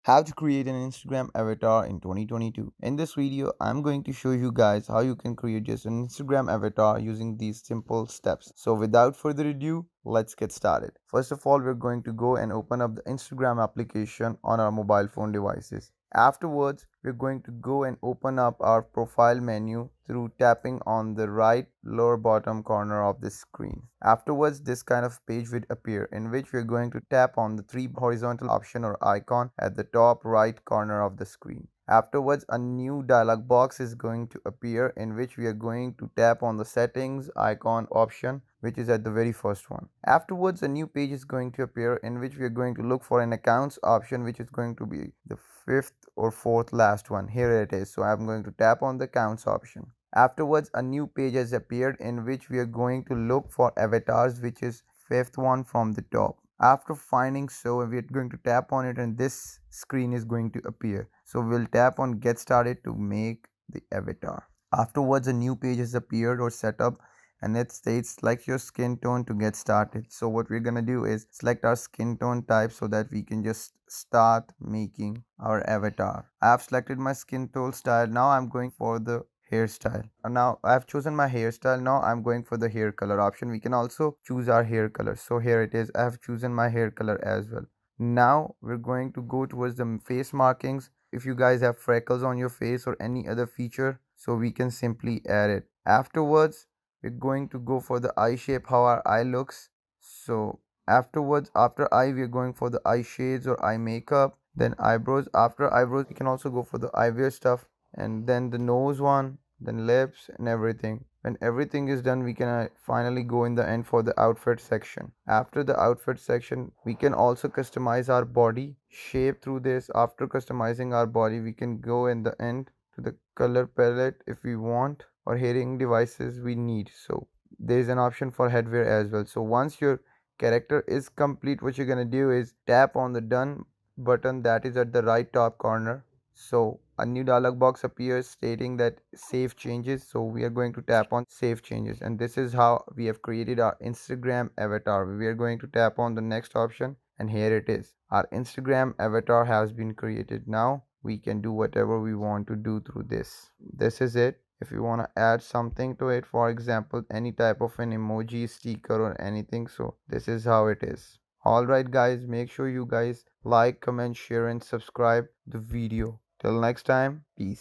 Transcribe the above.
How to create an Instagram avatar in 2022. In this video, I'm going to show you guys how you can create just an Instagram avatar using these simple steps. So without further ado, let's get started. First of all, we're going to go and open up the Instagram application on our mobile phone devices. Afterwards, we're going to go and open up our profile menu through tapping on the right lower bottom corner of the screen. Afterwards, this kind of page would appear in which we're going to tap on the three horizontal option or icon at the top right corner of the screen. Afterwards, a new dialog box is going to appear in which we are going to tap on the settings icon option, which is at the very first one. Afterwards, a new page is going to appear in which we are going to look for an accounts option, which is going to be the fifth or fourth last one. Here it is. So I'm going to tap on the accounts option. Afterwards, a new page has appeared in which we are going to look for avatars, which is fifth one from the top. After finding so, we're going to tap on it and this screen is going to appear. So we'll tap on get started to make the avatar. Afterwards, a new page has appeared or set up and it states select your skin tone to get started. So what we're gonna do is select our skin tone type so that we can just start making our avatar. I have selected my skin tone style. Now I'm going for the hairstyle. Now I've chosen my hairstyle. Now I'm going for the hair color option. We can also choose our hair color. So here it is. I have chosen my hair color as well. Now we're going to go towards the face markings. If you guys have freckles on your face or any other feature, so we can simply add it. Afterwards, we're going to go for the eye shape, how our eye looks. So afterwards, after eye, we're going for the eye shades or eye makeup. Then eyebrows. After eyebrows, we can also go for the eyewear stuff, and then the nose one, then lips and everything. When everything is done, we can finally go in the end for the outfit section. After the outfit section, we can also customize our body shape through this. After customizing our body, we can go in the end to the color palette if we want, or hearing devices we need. So there is an option for headwear as well. So once your character is complete, what you're gonna do is tap on the done button that is at the right top corner. So a new dialog box appears stating that save changes. So we are going to tap on save changes, and this is how we have created our Instagram avatar. We are going to tap on the next option, and here it is. Our Instagram avatar has been created. Now we can do whatever we want to do through this. This is it. If you want to add something to it, for example any type of an emoji, sticker or anything, so this is how it is. Alright guys, make sure you guys like, comment, share and subscribe the video. Till next time, peace.